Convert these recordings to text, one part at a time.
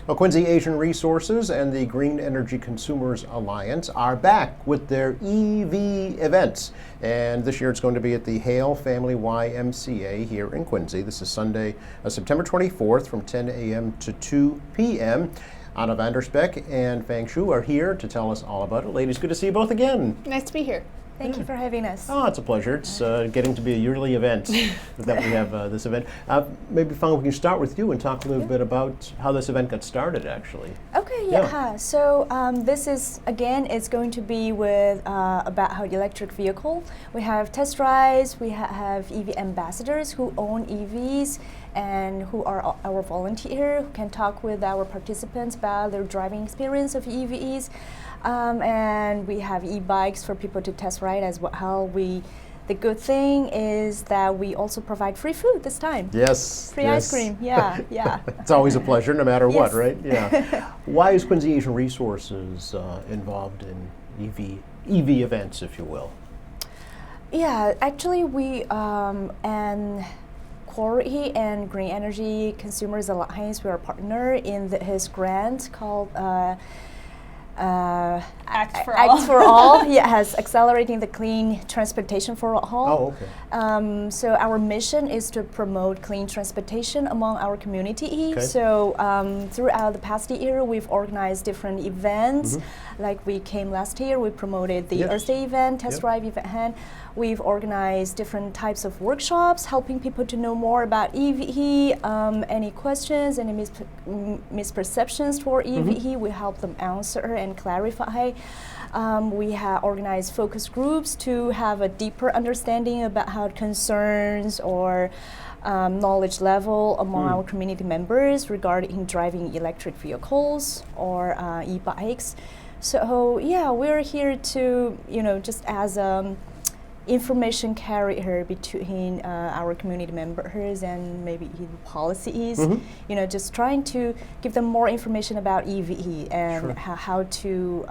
Well, Quincy Asian Resources and the Green Energy Consumers Alliance are back with their EV events. And this year it's going to be at the Hale Family YMCA here in Quincy. This is Sunday, September 24th from 10 a.m. to 2 p.m. Anna Vandersbeck and Fang Shu are here to tell us all about it. Ladies, good to see you both again. Nice to be here. Thank you for having us. Oh, it's a pleasure. It's getting to be a yearly event that we have this event. Maybe, Fang, we can start with you and talk a little bit about how this event got started, actually. Okay, yeah. So this is, again, it's going to be with about how electric vehicle. We have test drives, we have EV ambassadors who own EVs and who are our volunteer who can talk with our participants about their driving experience of EVs. And we have e-bikes for people to test ride as well. The good thing is that we also provide free food this time. Yes. Free ice cream, yeah. It's always a pleasure, no matter what, Yes. right? Yeah. Why is Quincy Asian Resources involved in EV events, if you will? Yeah, actually we and Quarry and Green Energy Consumers Alliance, we are a partner in his grant called Act for Act All. for All, yes, accelerating the clean transportation for all. Oh, okay. So our mission is to promote clean transportation among our community. Okay. So throughout the past year, we've organized different events. Like we came last year, we promoted the Yes. Earth Day event, test Yep. drive event. We've organized different types of workshops, helping people to know more about EV. Any questions, any misperceptions toward EV, we help them answer and clarify. We have organized focus groups to have a deeper understanding about how concerns or knowledge level among our community members regarding driving electric vehicles or e-bikes. So yeah, we're here to, just as information carrier between our community members and maybe even policies, just trying to give them more information about EV and Sure. how to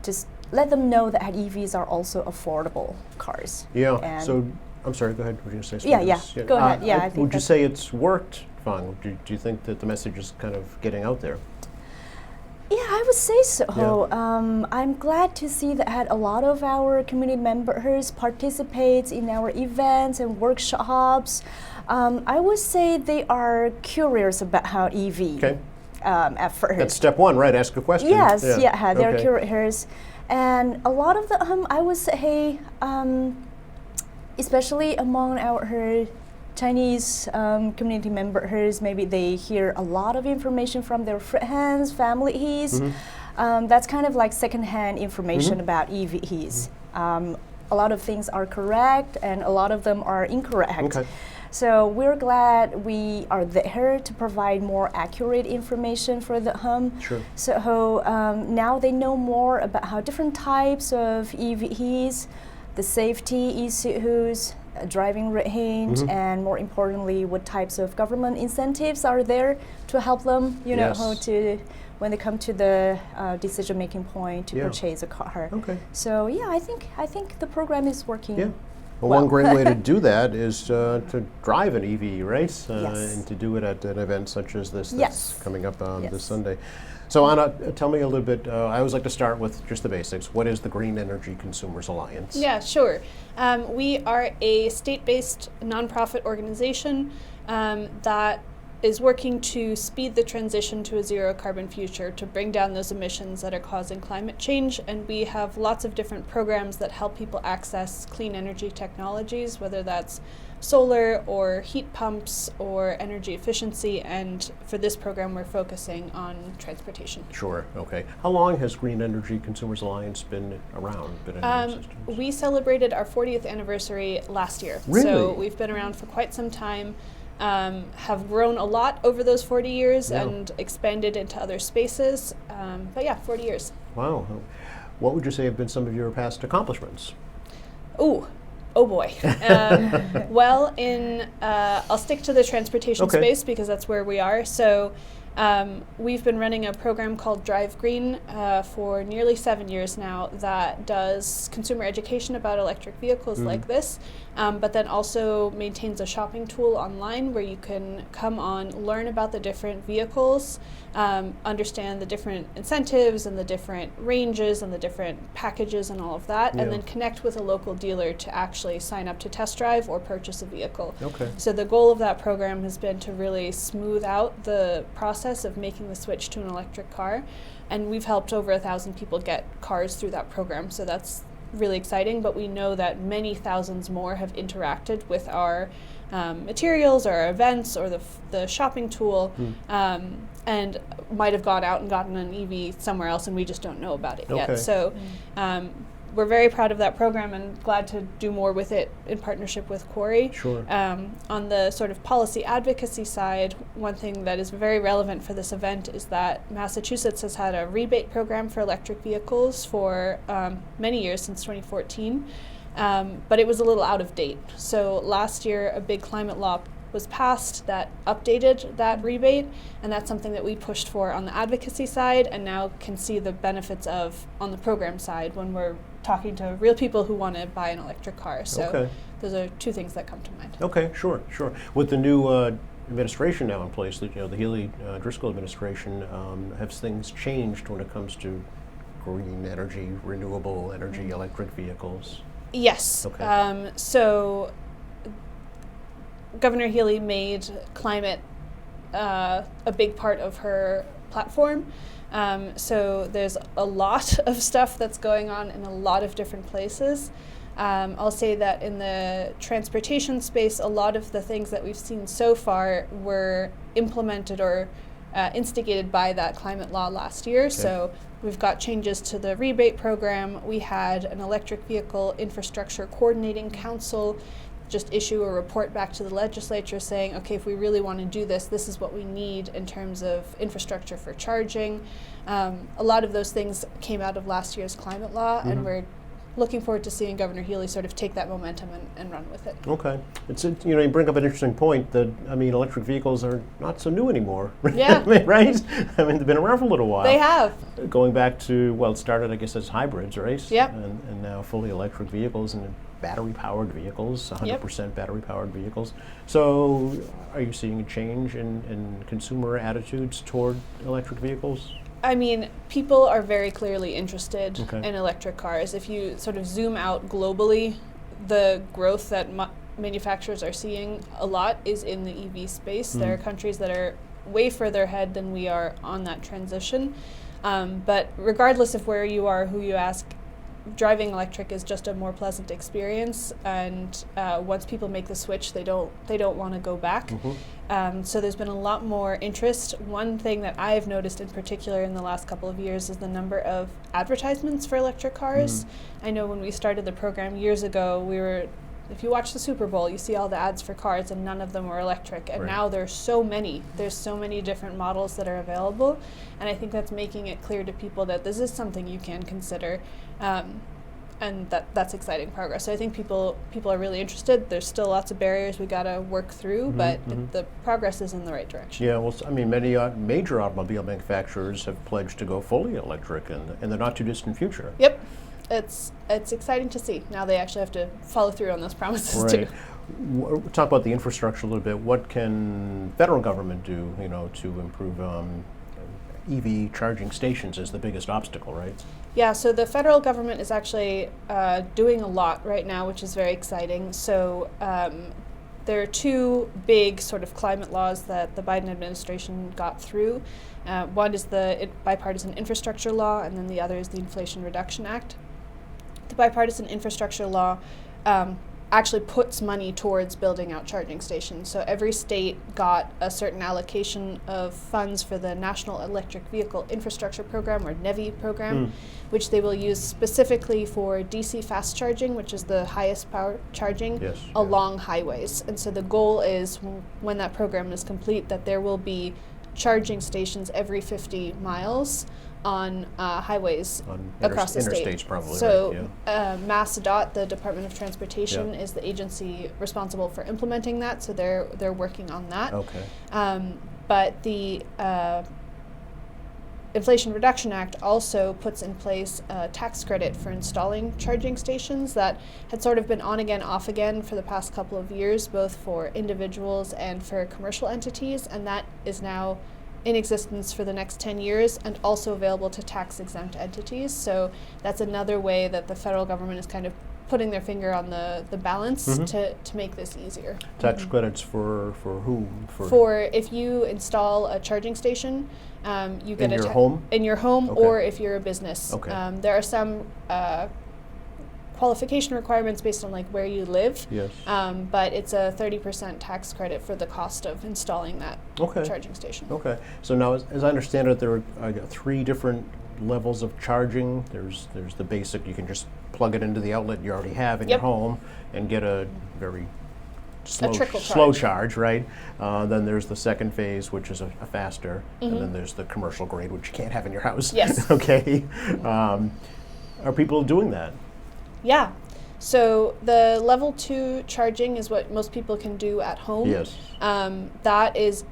just let them know that EVs are also affordable cars. Yeah. And So, I'm sorry. Go ahead. Were you going to say something? Yeah, else? go ahead. Yeah, I think would you that's- say it's worked, Fang? Do you think that the message is kind of getting out there? Yeah, I would say so. Yeah. I'm glad to see that a lot of our community members participate in our events and workshops. I would say they are curious about how EV Okay. at first. That's step one, right? Ask a question. Yes, they're Okay. curious. And a lot of them, I would say, especially among our Chinese community members, maybe they hear a lot of information from their friends, families. That's kind of like secondhand information about EVs. A lot of things are correct and a lot of them are incorrect. Okay. So we're glad we are there to provide more accurate information for them. Sure. So now they know more about how different types of EVs, the safety issues, driving range, and more importantly, what types of government incentives are there to help them, Yes. how to, when they come to the decision-making point to Yeah. purchase a car. Okay. So yeah, I think the program is working. Yeah. Well, Well. one great way to do that is to drive an EV, right? Yes. And to do it at an event such as this that's Yes. coming up on this Yes. Sunday. So Anna, tell me a little bit, I always like to start with just the basics. What is the Green Energy Consumers Alliance? Yeah, sure. We are a state-based nonprofit organization that is working to speed the transition to a zero carbon future, to bring down those emissions that are causing climate change. And we have lots of different programs that help people access clean energy technologies, whether that's solar or heat pumps or energy efficiency. And for this program, we're focusing on transportation. Sure, okay. How long has Green Energy Consumers Alliance been around, been in existence? We celebrated our 40th anniversary last year. Really? So we've been around for quite some time, have grown a lot over those 40 years Yeah. and expanded into other spaces. But yeah, 40 years. Wow. What would you say have been some of your past accomplishments? Oh boy. Well, I'll stick to the transportation Okay. space because that's where we are. So We've been running a program called Drive Green for nearly 7 years now that does consumer education about electric vehicles like this, but then also maintains a shopping tool online where you can come on, learn about the different vehicles, understand the different incentives and the different ranges and the different packages and all of that, and then connect with a local dealer to actually sign up to test drive or purchase a vehicle. Okay. So the goal of that program has been to really smooth out the process of making the switch to an electric car, and we've helped over 1,000 people get cars through that program, so that's really exciting. But we know that many thousands more have interacted with our materials or our events or the shopping tool, and might have gone out and gotten an EV somewhere else, and we just don't know about it yet. So we're very proud of that program and glad to do more with it in partnership with Quarry. Sure. On the sort of policy advocacy side, one thing that is very relevant for this event is that Massachusetts has had a rebate program for electric vehicles for many years, since 2014, but it was a little out of date. So last year, a big climate law was passed that updated that rebate, and that's something that we pushed for on the advocacy side and now can see the benefits of on the program side when we're talking to real people who want to buy an electric car. So those are two things that come to mind. Okay, sure. With the new administration now in place, the Healy Driscoll administration, have things changed when it comes to green energy, renewable energy, electric vehicles? Yes. Okay. So Governor Healy made climate a big part of her platform. So there's a lot of stuff that's going on in a lot of different places. I'll say that in the transportation space, a lot of the things that we've seen so far were implemented or instigated by that climate law last year. So we've got changes to the rebate program. We had an electric vehicle infrastructure coordinating council just issue a report back to the legislature saying, okay, if we really want to do this, this is what we need in terms of infrastructure for charging. A lot of those things came out of last year's climate law, and we're looking forward to seeing Governor Healy sort of take that momentum and run with it. Okay. You bring up an interesting point that, electric vehicles are not so new anymore. Yeah. Right? They've been around for a little while. They have. Going back to, it started, I guess, as hybrids, right? Yep. And now fully electric vehicles and battery-powered vehicles, 100% battery-powered vehicles. So are you seeing a change in consumer attitudes toward electric vehicles? People are very clearly interested in electric cars. If you sort of zoom out globally, the growth that manufacturers are seeing a lot is in the EV space. There are countries that are way further ahead than we are on that transition. But regardless of where you are, who you ask, driving electric is just a more pleasant experience, and once people make the switch, they don't want to go back. So there's been a lot more interest. One thing that I've noticed in particular in the last couple of years is the number of advertisements for electric cars. I know when we started the program years ago, if you watch the Super Bowl, you see all the ads for cars and none of them were electric. And now there's so many different models that are available. And I think that's making it clear to people that this is something you can consider. And that's exciting progress. So I think people are really interested. There's still lots of barriers we got to work through, but the progress is in the right direction. Yeah, many major automobile manufacturers have pledged to go fully electric in the not too distant future. Yep. It's exciting to see. Now they actually have to follow through on those promises too. Talk about the infrastructure a little bit. What can federal government do, to improve EV charging stations is the biggest obstacle, right? Yeah, so the federal government is actually doing a lot right now, which is very exciting. So there are two big sort of climate laws that the Biden administration got through. One is the bipartisan infrastructure law, and then the other is the Inflation Reduction Act. The bipartisan infrastructure law actually puts money towards building out charging stations. So every state got a certain allocation of funds for the National Electric Vehicle Infrastructure Program, or NEVI program, which they will use specifically for DC fast charging, which is the highest power charging along highways. And so the goal is, when that program is complete, that there will be charging stations every 50 miles on highways across the state. Interstates, probably. So MassDOT, the Department of Transportation, is the agency responsible for implementing that. So they're working on that. Okay. but the Inflation Reduction Act also puts in place a tax credit for installing charging stations that had sort of been on again, off again for the past couple of years, both for individuals and for commercial entities, and that is now in existence for the next 10 years and also available to tax-exempt entities. So that's another way that the federal government is kind of putting their finger on the balance to make this easier. Tax credits for whom? For if you install a charging station, you get In a your home? in your home, Okay. or if you're a business. Okay. There are some qualification requirements based on like where you live, Yes. but it's a 30% tax credit for the cost of installing that Okay. charging station. Okay. So now, as I understand it, there are 3 different levels of charging. There's the basic. You can just plug it into the outlet you already have in Yep. your home and get a very slow trickle charge, right? Then there's the second phase, which is a faster, and then there's the commercial grade, which you can't have in your house. Yes. Okay. Are people doing that? Yeah. So the level 2 charging is what most people can do at home. Yes. That is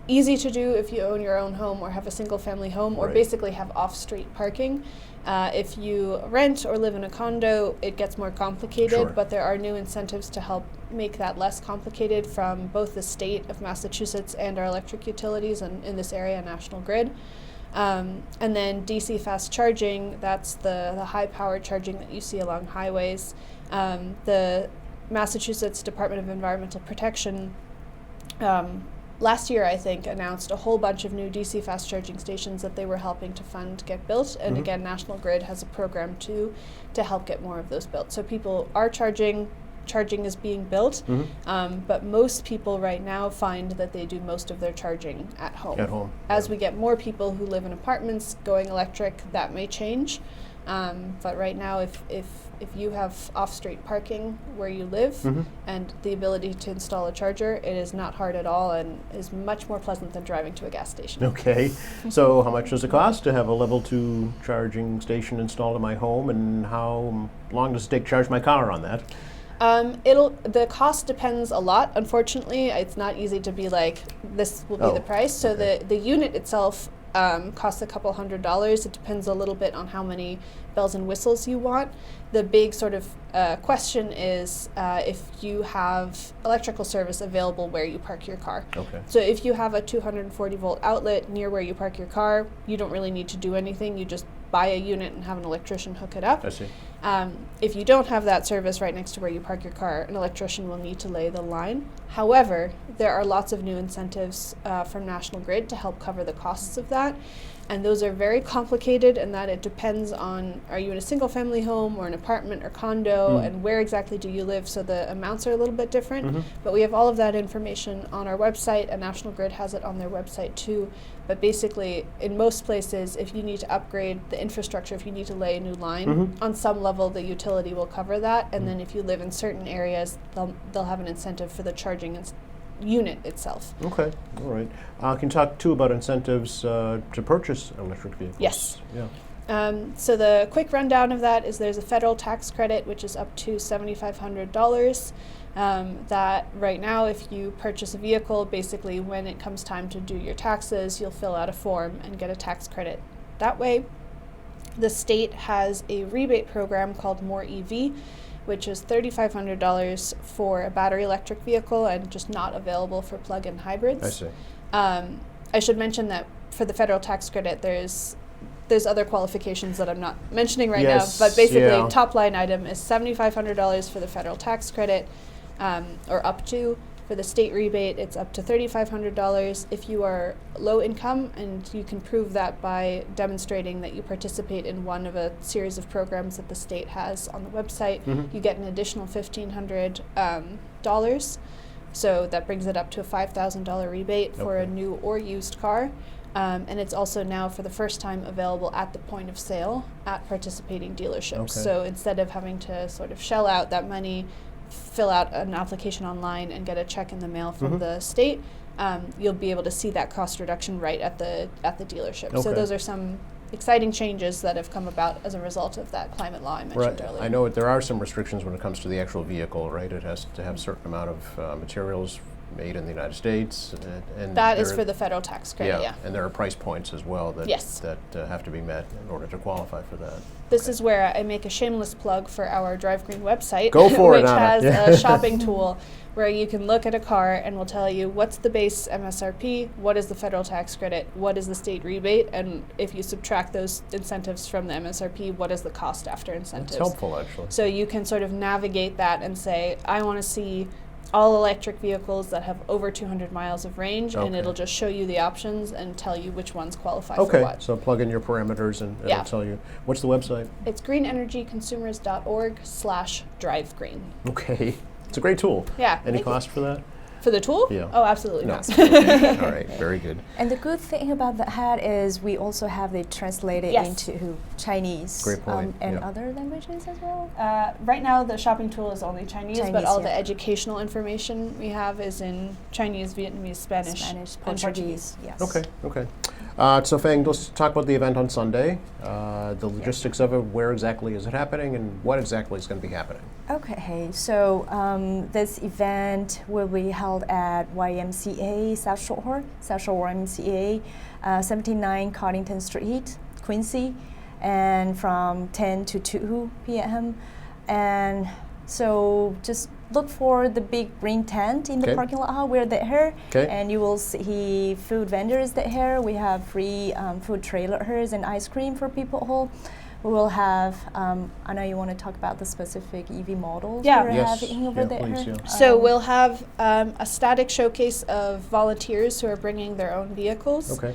easy to do if you own your own home or have a single family home or Right. basically have off-street parking. If you rent or live in a condo, it gets more complicated, Sure. but there are new incentives to help make that less complicated from both the state of Massachusetts and our electric utilities, and in this area, National Grid. And then DC fast charging, that's the high-powered charging that you see along highways. The Massachusetts Department of Environmental Protection last year, I think, announced a whole bunch of new DC fast charging stations that they were helping to fund get built. And again, National Grid has a program too to help get more of those built. So people are charging is being built, but most people right now find that they do most of their charging at home. At home. As we get more people who live in apartments going electric, that may change. But right now, if you have off-street parking where you live and the ability to install a charger, it is not hard at all and is much more pleasant than driving to a gas station. Okay. So how much does it cost to have a level 2 charging station installed in my home, and how long does it take to charge my car on that? The cost depends a lot. Unfortunately, it's not easy to be like, this will be the price. So okay. the unit itself costs a couple $100s. It depends a little bit on how many bells and whistles you want. The big sort of question is if you have electrical service available where you park your car. Okay. So if you have a 240 volt outlet near where you park your car, you don't really need to do anything. You just buy a unit and have an electrician hook it up. I see. If you don't have that service right next to where you park your car, an electrician will need to lay the line. However, there are lots of new incentives from National Grid to help cover the costs of that. And those are very complicated in that it depends on, are you in a single family home or an apartment or condo, and where exactly do you live, so the amounts are a little bit different. But we have all of that information on our website, and National Grid has it on their website too. But basically, in most places, if you need to upgrade the infrastructure, if you need to lay a new line, on some level the utility will cover that. And then if you live in certain areas, they'll have an incentive for the charging unit itself. Okay. All right. Can you talk too about incentives to purchase electric vehicles? Yes. Yeah. So the quick rundown of that is there's a federal tax credit, which is up to $7,500. That right now, if you purchase a vehicle, basically when it comes time to do your taxes, you'll fill out a form and get a tax credit that way. The state has a rebate program called More EV, which is $3,500 for a battery electric vehicle and just not available for plug-in hybrids. I see. I should mention that for the federal tax credit, there's other qualifications that I'm not mentioning right Yes, now, but basically yeah. top line item is $7,500 for the federal tax credit, or up to. For the state rebate, it's up to $3,500. If you are low income and you can prove that by demonstrating that you participate in one of a series of programs that the state has on the website, you get an additional $1,500. So that brings it up to a $5,000 rebate for a Okay. new or used car. And it's also now for the first time available at the point of sale at participating dealerships. Okay. So instead of having to sort of shell out that money, fill out an application online and get a check in the mail from the state, you'll be able to see that cost reduction right at the dealership. So Okay. those are some exciting changes that have come about as a result of that climate law I mentioned Right. earlier. I know there are some restrictions when it comes to the actual vehicle, right? It has to have a certain amount of materials made in the United States. And That is there- for the federal tax credit, yeah. And there are price points as well that, Yes. that have to be met in order to qualify for that. This is where I make a shameless plug for our Drive Green website, Go for it, which Anna. has Yeah. a shopping tool where you can look at a car and will tell you what's the base MSRP, what is the federal tax credit, what is the state rebate, and if you subtract those incentives from the MSRP, what is the cost after incentives. It's helpful, actually. So you can sort of navigate that and say, I want to see all electric vehicles that have over 200 miles of range, and Okay. it'll just show you the options and tell you which ones qualify for Okay, what. so plug in your parameters and Yeah. it'll tell you. What's the website? It's greenenergyconsumers.org/drivegreen. Okay, it's a great tool. Yeah. Any thank you. cost for that? For the tool? Yeah. Oh, absolutely No. not. Okay. All right, very good. And the good thing about that is we also have it translated Yes. into Chinese Great point, and yeah. other languages as well. Right now, the shopping tool is only Chinese, but Chinese, all yeah. the educational information we have is in Chinese, Vietnamese, Spanish, and Portuguese, yes. Okay, okay. So Fang, let's talk about the event on Sunday, the logistics of it, where exactly is it happening, and what exactly is going to be happening? Okay, so this event will be held at YMCA South Shore YMCA, 79 Cardington Street, Quincy, and from 10 to 2 p.m. And so just look for the big green tent in Okay. the parking lot. We're there, Okay. and you will see food vendors there. We have free food trailers and ice cream for people. We will have, I know you want to talk about the specific EV models Yeah. we're Yes. having over Yeah, there. please, yeah. So we'll have a static showcase of volunteers who are bringing their own vehicles. Okay.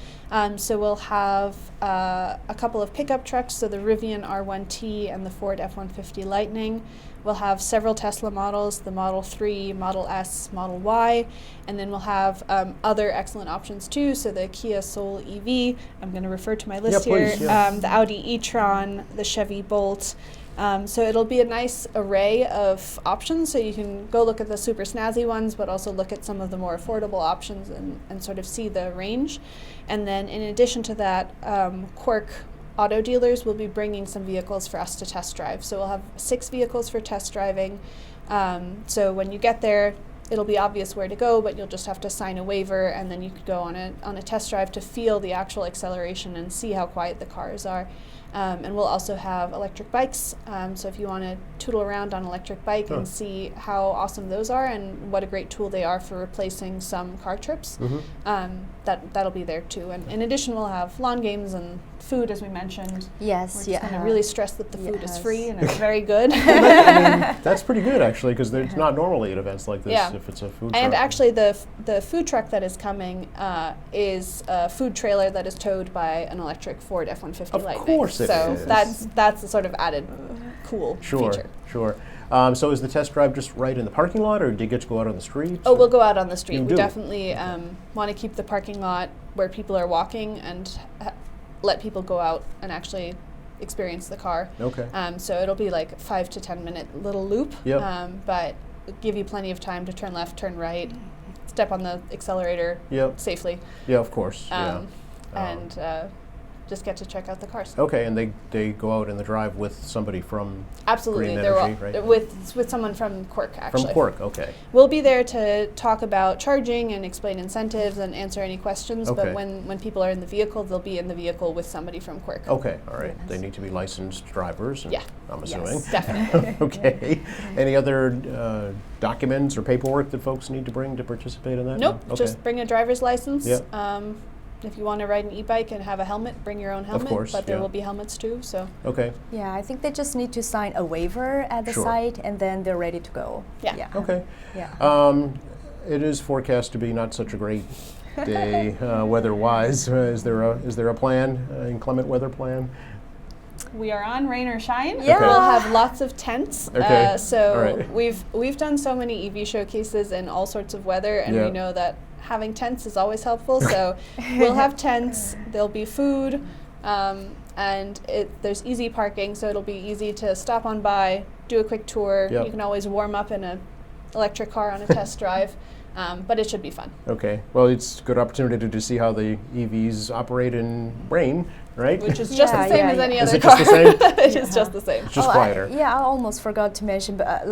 So we'll have a couple of pickup trucks, so the Rivian R1T and the Ford F-150 Lightning. We'll have several Tesla models, the Model 3, Model S, Model Y, and then we'll have other excellent options too, so the Kia Soul EV, I'm going to refer to my list Yeah, here, please, yeah. the Audi e-tron, the Chevy Bolt. So it'll be a nice array of options, so you can go look at the super snazzy ones, but also look at some of the more affordable options and sort of see the range. And then in addition to that, Quirk auto dealers will be bringing some vehicles for us to test drive. So we'll have 6 vehicles for test driving. So when you get there, it'll be obvious where to go, but you'll just have to sign a waiver, and then you could go on a test drive to feel the actual acceleration and see how quiet the cars are. And we'll also have electric bikes, so if you want to tootle around on an electric bike Huh. and see how awesome those are and what a great tool they are for replacing some car trips, that'll be there too. And in addition, we'll have lawn games and food, as we mentioned. Yes, We're just going to really stress that the food is Yes. free and it's very good. That's pretty good, actually, because it's not normally at events like this Yeah. if it's a food And truck. actually, the food truck that is coming is a food trailer that is towed by an electric Ford F-150 Of Lightning. course it so is. that's the sort of added cool Sure, feature. sure. So is the test drive just right in the parking lot, or do you get to go out on the streets? Oh, or- we'll go out on the street. You We do? definitely want to keep the parking lot where people are walking and let people go out and actually experience the car. Okay. So it'll be like a 5 to 10 minute little loop, Yep. but give you plenty of time to turn left, turn right, step on the accelerator Yep. safely, Yeah, of course. Yeah. and just get to check out the cars. Okay, and they go out in the drive with somebody from Absolutely, Green they're Energy, right? with someone from Quirk actually. from Quirk. Okay. We'll be there to talk about charging and explain incentives and answer any questions. Okay. But when people are in the vehicle, they'll be in the vehicle with somebody from Quirk. Okay. All right. Yes. They need to be licensed drivers. Yeah. I'm Yes. assuming. Definitely. Okay. Any other documents or paperwork that folks need to bring to participate in that? Nope. No? Okay. Just bring a driver's license. Yep. If you want to ride an e-bike and have a helmet, bring your own helmet. course, But there yeah. will be helmets too. So Okay. Yeah, I think they just need to sign a waiver at the Sure. site, and then they're ready to go. Yeah. Okay. Yeah. It is forecast to be not such a great day weather-wise. Is there a plan, inclement weather plan? we are on rain or shine. Yeah. We'll have lots of tents. Okay. So All right. we've done so many EV showcases in all sorts of weather, and Yeah. we know that having tents is always helpful. So we'll have tents. There'll be food, and there's easy parking, so it'll be easy to stop on by, do a quick tour. Yep. You can always warm up in an electric car on a test drive, but it should be fun. Okay. Well, it's a good opportunity to see how the EVs operate in rain, right? Which is just Yeah, the same yeah, as any yeah. Is other it just car. the same? It is just the same. It's just Oh, quieter. I almost forgot to mention, but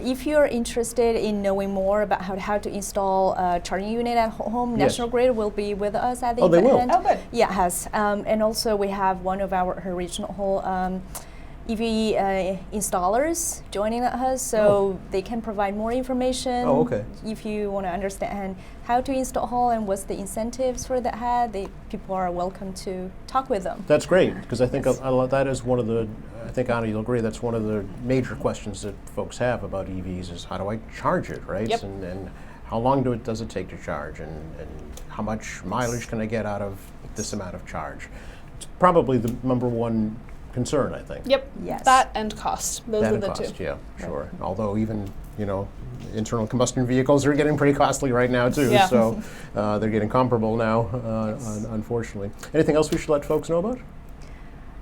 if you're interested in knowing more about how to install a charging unit at home, Yes. National Grid will be with us at the Oh, they will? event. Oh, good. Yeah, it has. And also we have one of our regional EV installers joining us, so they can provide more information. Oh, okay. If you want to understand how to install and what's the incentives for that, people are welcome to talk with them. That's great, because I think that is one of the, I think Anna, you'll agree, that's one of the major questions that folks have about EVs is how do I charge it, right? Yep. And how long does it take to charge, and how much mileage can I get out of this amount of charge? It's probably the number one concern, I think. Yep. Yes. That and cost. Those That are and the cost, two. yeah, sure. Although even, internal combustion vehicles are getting pretty costly right now too, Yeah. so they're getting comparable now, unfortunately. Anything else we should let folks know about?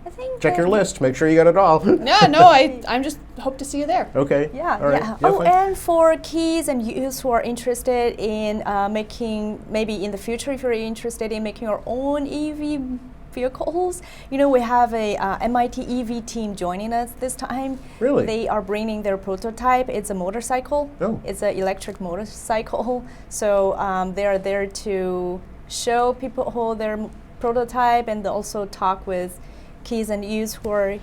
I think Check your list, make sure you got it all. Yeah, no, I'm just hope to see you there. Okay. Yeah, All right. yeah. Yeah, Oh, fine. and for kids and youth who are interested in making, maybe in the future, if you're interested in making your own EV vehicles, we have a MIT EV team joining us this time. Really? They are bringing their prototype. It's a motorcycle. Oh. It's an electric motorcycle. So they are there to show people their prototype and also talk with kids and youth who are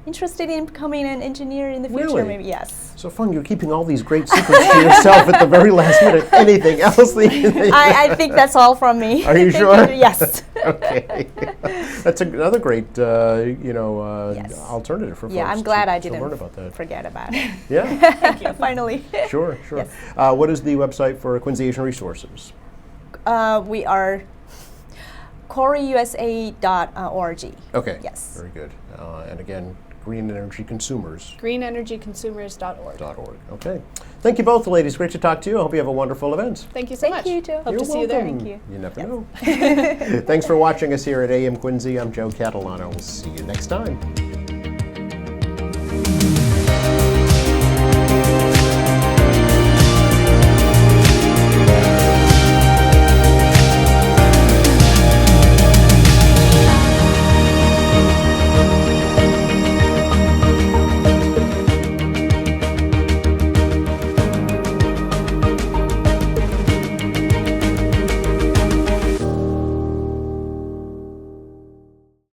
interested in becoming an engineer in the future. Really? Maybe yes. So fun, you're keeping all these great secrets to yourself at the very last minute. Anything else? I think that's all from me. Are you Thank sure? Yes. Okay. That's another great, Yes. alternative for folks Yeah, I'm glad I to didn't learn about that. forget about it. Yeah, Finally. sure. Yes. What is the website for Quincy Asian Resources? We are coreusa.org. Okay. Yes. Very good. And again, Green Energy Consumers. greenenergyconsumers.org. Okay. Thank you both, ladies. Great to talk to you. I hope you have a wonderful event. Thank you so much. Thank you, Joe. Hope You're to see you there. welcome. Thank you. You never know. Thanks for watching us here at AM Quincy. I'm Joe Catalano. We'll see you next time.